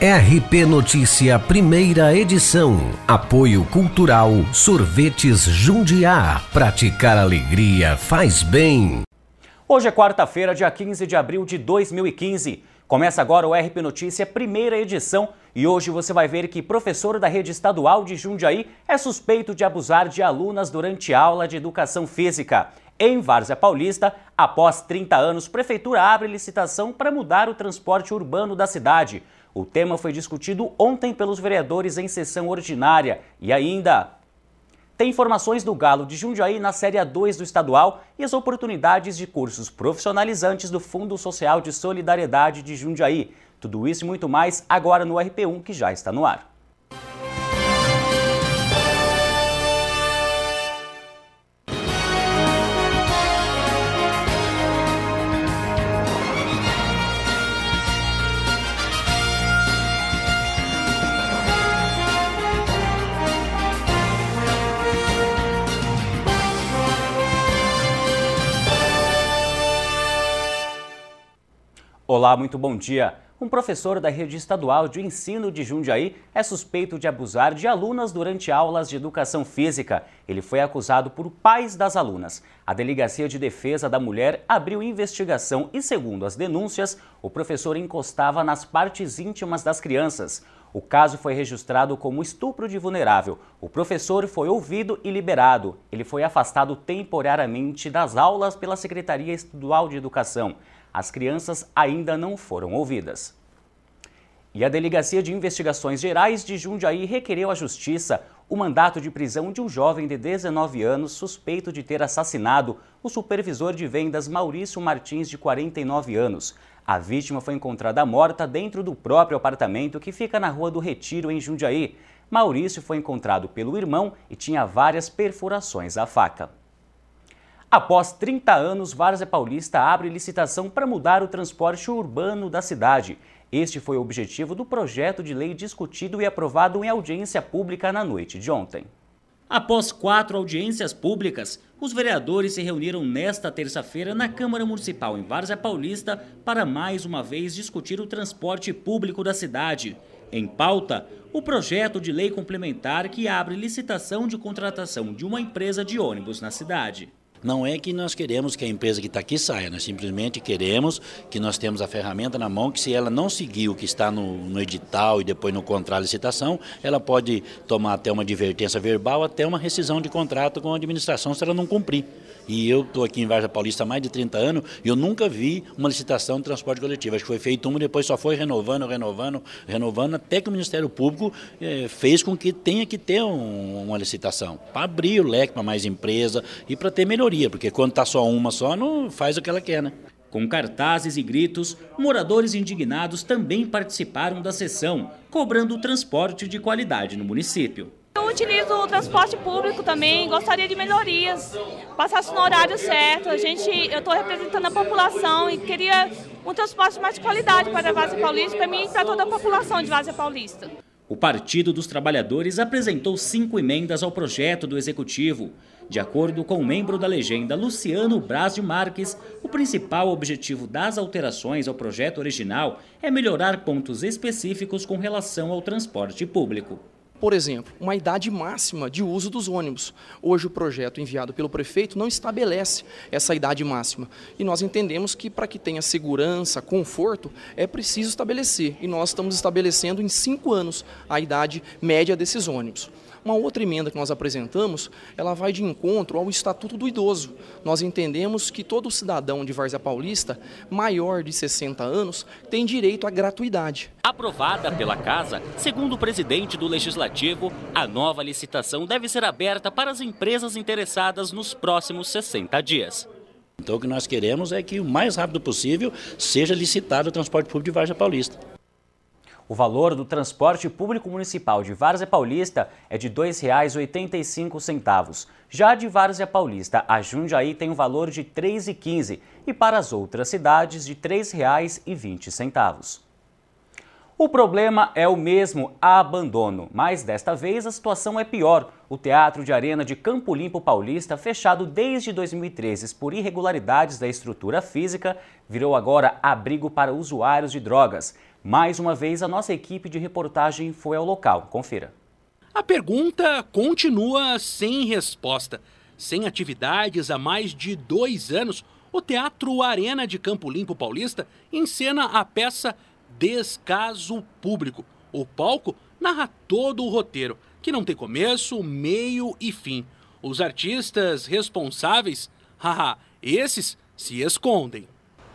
RP Notícia, primeira edição. Apoio Cultural Sorvetes Jundiá. Praticar alegria faz bem. Hoje é quarta-feira, dia 15 de abril de 2015. Começa agora o RP Notícia, primeira edição. E hoje você vai ver que professor da rede estadual de Jundiaí é suspeito de abusar de alunas durante aula de educação física. Em Várzea Paulista, após 30 anos, prefeitura abre licitação para mudar o transporte urbano da cidade. O tema foi discutido ontem pelos vereadores em sessão ordinária. E ainda tem informações do Galo de Jundiaí na Série A2 do estadual e as oportunidades de cursos profissionalizantes do Fundo Social de Solidariedade de Jundiaí. Tudo isso e muito mais agora no RP1, que já está no ar. Olá, muito bom dia. Um professor da rede estadual de ensino de Jundiaí é suspeito de abusar de alunas durante aulas de educação física. Ele foi acusado por pais das alunas. A Delegacia de Defesa da Mulher abriu investigação e, segundo as denúncias, o professor encostava nas partes íntimas das crianças. O caso foi registrado como estupro de vulnerável. O professor foi ouvido e liberado. Ele foi afastado temporariamente das aulas pela Secretaria Estadual de Educação. As crianças ainda não foram ouvidas. E a Delegacia de Investigações Gerais de Jundiaí requereu à Justiça o mandato de prisão de um jovem de 19 anos suspeito de ter assassinado o supervisor de vendas Maurício Martins, de 49 anos. A vítima foi encontrada morta dentro do próprio apartamento que fica na Rua do Retiro, em Jundiaí. Maurício foi encontrado pelo irmão e tinha várias perfurações à faca. Após 30 anos, Várzea Paulista abre licitação para mudar o transporte urbano da cidade. Este foi o objetivo do projeto de lei discutido e aprovado em audiência pública na noite de ontem. Após 4 audiências públicas, os vereadores se reuniram nesta terça-feira na Câmara Municipal em Várzea Paulista para mais uma vez discutir o transporte público da cidade. Em pauta, o projeto de lei complementar que abre licitação de contratação de uma empresa de ônibus na cidade. Não é que nós queremos que a empresa que está aqui saia, nós simplesmente queremos que nós temos a ferramenta na mão, que se ela não seguir o que está no edital e depois no contrato de licitação, ela pode tomar até uma advertência verbal, até uma rescisão de contrato com a administração se ela não cumprir. E eu estou aqui em Várzea Paulista há mais de 30 anos e eu nunca vi uma licitação de transporte coletivo. Acho que foi feito uma e depois só foi renovando, até que o Ministério Público fez com que tenha que ter uma licitação, para abrir o leque para mais empresa e para ter melhoria, porque quando está só uma só, não faz o que ela quer, né? Com cartazes e gritos, moradores indignados também participaram da sessão, cobrando o transporte de qualidade no município. Eu utilizo o transporte público também, gostaria de melhorias, passasse no horário certo. Eu estou representando a população e queria um transporte mais de qualidade para a Várzea Paulista, para mim e para toda a população de Várzea Paulista. O Partido dos Trabalhadores apresentou 5 emendas ao projeto do Executivo. De acordo com o membro da legenda Luciano Brásio Marques, o principal objetivo das alterações ao projeto original é melhorar pontos específicos com relação ao transporte público. Por exemplo, uma idade máxima de uso dos ônibus. Hoje o projeto enviado pelo prefeito não estabelece essa idade máxima. E nós entendemos que para que tenha segurança, conforto, é preciso estabelecer. E nós estamos estabelecendo em 5 anos a idade média desses ônibus. Uma outra emenda que nós apresentamos, ela vai de encontro ao Estatuto do Idoso. Nós entendemos que todo cidadão de Várzea Paulista, maior de 60 anos, tem direito à gratuidade. Aprovada pela Casa, segundo o presidente do Legislativo, a nova licitação deve ser aberta para as empresas interessadas nos próximos 60 dias. Então o que nós queremos é que o mais rápido possível seja licitado o transporte público de Várzea Paulista. O valor do transporte público municipal de Várzea Paulista é de R$ 2,85. Já de Várzea Paulista a Jundiaí tem um valor de R$ 3,15 e para as outras cidades de R$ 3,20. O problema é o mesmo, abandono, mas desta vez a situação é pior. O Teatro de Arena de Campo Limpo Paulista, fechado desde 2013 por irregularidades da estrutura física, virou agora abrigo para usuários de drogas. Mais uma vez, a nossa equipe de reportagem foi ao local. Confira. A pergunta continua sem resposta. Sem atividades há mais de 2 anos, o Teatro Arena de Campo Limpo Paulista encena a peça Descaso Público. O palco narra todo o roteiro, que não tem começo, meio e fim. Os artistas responsáveis, esses se escondem.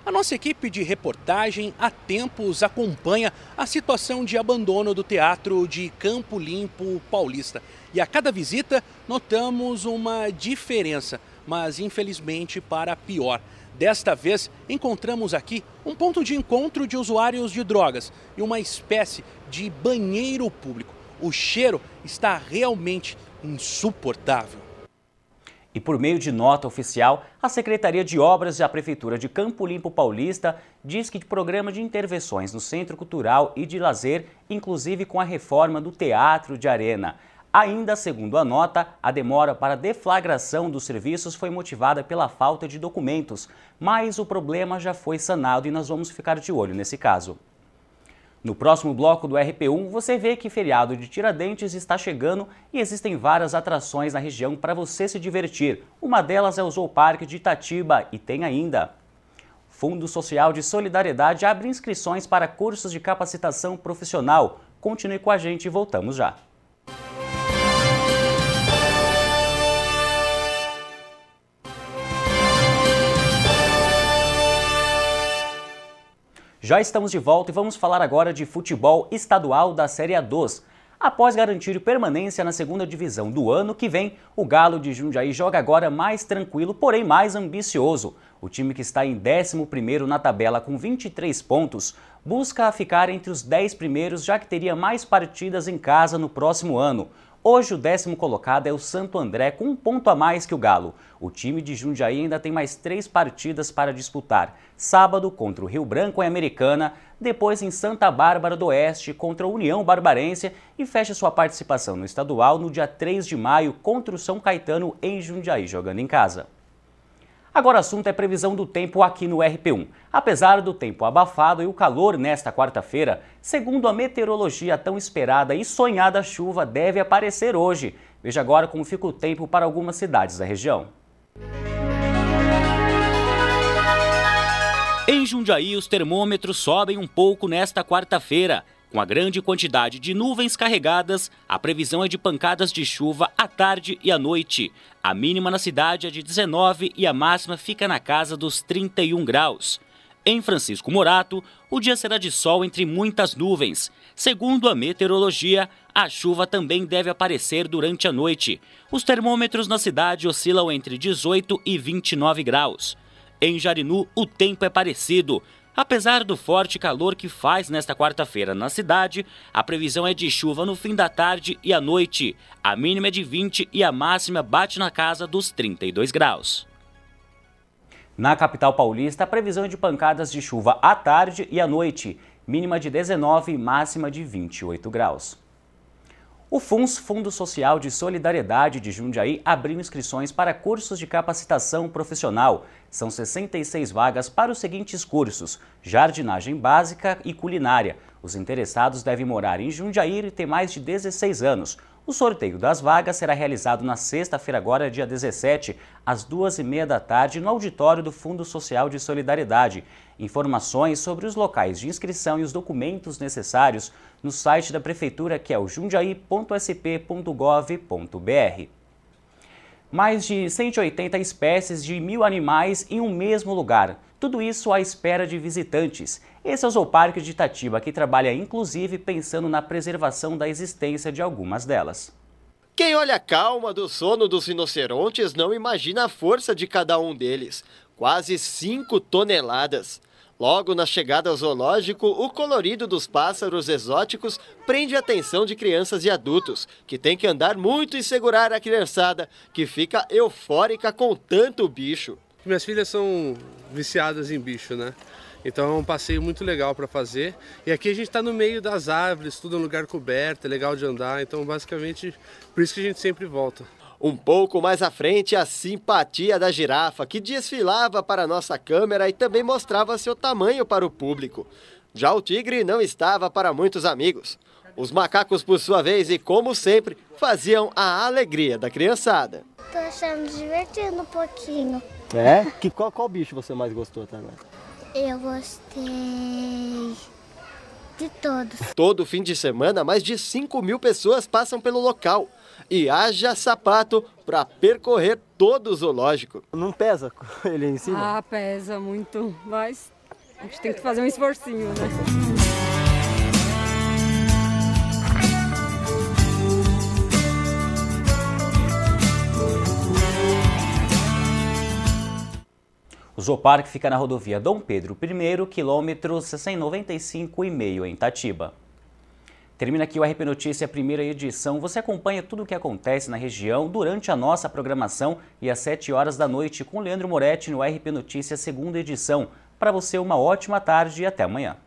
A nossa equipe de reportagem há tempos acompanha a situação de abandono do Teatro de Campo Limpo Paulista. E a cada visita notamos uma diferença, mas infelizmente para pior. Desta vez encontramos aqui um ponto de encontro de usuários de drogas e uma espécie de banheiro público. O cheiro está realmente insuportável. E por meio de nota oficial, a Secretaria de Obras da Prefeitura de Campo Limpo Paulista diz que o programa de intervenções no Centro Cultural e de Lazer, inclusive com a reforma do Teatro de Arena. Ainda segundo a nota, a demora para a deflagração dos serviços foi motivada pela falta de documentos, mas o problema já foi sanado e nós vamos ficar de olho nesse caso. No próximo bloco do RP1, você vê que feriado de Tiradentes está chegando e existem várias atrações na região para você se divertir. Uma delas é o Zooparque de Itatiba e tem ainda. Fundo Social de Solidariedade abre inscrições para cursos de capacitação profissional. Continue com a gente e voltamos já. Já estamos de volta e vamos falar agora de futebol estadual da Série A2. Após garantir permanência na segunda divisão do ano que vem, o Galo de Jundiaí joga agora mais tranquilo, porém mais ambicioso. O time que está em 11º na tabela com 23 pontos, busca ficar entre os 10 primeiros, já que teria mais partidas em casa no próximo ano. Hoje o 10º colocado é o Santo André, com 1 ponto a mais que o Galo. O time de Jundiaí ainda tem mais 3 partidas para disputar. Sábado contra o Rio Branco em Americana, depois em Santa Bárbara do Oeste contra a União Barbarense e fecha sua participação no estadual no dia 3 de maio contra o São Caetano em Jundiaí, jogando em casa. Agora o assunto é previsão do tempo aqui no RP1. Apesar do tempo abafado e o calor nesta quarta-feira, segundo a meteorologia, a tão esperada e sonhada chuva deve aparecer hoje. Veja agora como fica o tempo para algumas cidades da região. Em Jundiaí, os termômetros sobem um pouco nesta quarta-feira. Com a grande quantidade de nuvens carregadas, a previsão é de pancadas de chuva à tarde e à noite. A mínima na cidade é de 19 e a máxima fica na casa dos 31 graus. Em Francisco Morato, o dia será de sol entre muitas nuvens. Segundo a meteorologia, a chuva também deve aparecer durante a noite. Os termômetros na cidade oscilam entre 18 e 29 graus. Em Jarinu, o tempo é parecido. Apesar do forte calor que faz nesta quarta-feira na cidade, a previsão é de chuva no fim da tarde e à noite. A mínima é de 20 e a máxima bate na casa dos 32 graus. Na capital paulista, a previsão é de pancadas de chuva à tarde e à noite, mínima de 19 e máxima de 28 graus. O FUNS, Fundo Social de Solidariedade de Jundiaí, abriu inscrições para cursos de capacitação profissional. São 66 vagas para os seguintes cursos: jardinagem básica e culinária. Os interessados devem morar em Jundiaí e ter mais de 16 anos. O sorteio das vagas será realizado na sexta-feira, agora dia 17, às 2h30 da tarde, no auditório do Fundo Social de Solidariedade. Informações sobre os locais de inscrição e os documentos necessários no site da Prefeitura, que é o jundiaí.sp.gov.br. Mais de 180 espécies de 1.000 animais em um mesmo lugar. Tudo isso à espera de visitantes. Esse é o Zooparque de Itatiba, que trabalha inclusive pensando na preservação da existência de algumas delas. Quem olha a calma do sono dos rinocerontes não imagina a força de cada um deles. Quase 5 toneladas. Logo na chegada ao zoológico, o colorido dos pássaros exóticos prende a atenção de crianças e adultos, que têm que andar muito e segurar a criançada, que fica eufórica com tanto bicho. Minhas filhas são viciadas em bicho, né? Então é um passeio muito legal para fazer. E aqui a gente está no meio das árvores, tudo em lugar coberto, é legal de andar. Então basicamente por isso que a gente sempre volta. Um pouco mais à frente, a simpatia da girafa, que desfilava para a nossa câmera e também mostrava seu tamanho para o público. Já o tigre não estava para muitos amigos. Os macacos, por sua vez, e como sempre, faziam a alegria da criançada. Tô achando divertido um pouquinho. É? Qual bicho você mais gostou até agora? Eu gostei de todos. Todo fim de semana, mais de 5.000 pessoas passam pelo local. E haja sapato para percorrer todo o zoológico. Não pesa ele em cima? Ah, pesa muito, mas a gente tem que fazer um esforcinho, né? O Zooparque fica na rodovia Dom Pedro I, quilômetro 695,5 em Itatiba. Termina aqui o RP Notícia, primeira edição. Você acompanha tudo o que acontece na região durante a nossa programação e às 7 horas da noite com Leandro Moretti no RP Notícia, segunda edição. Para você, uma ótima tarde e até amanhã.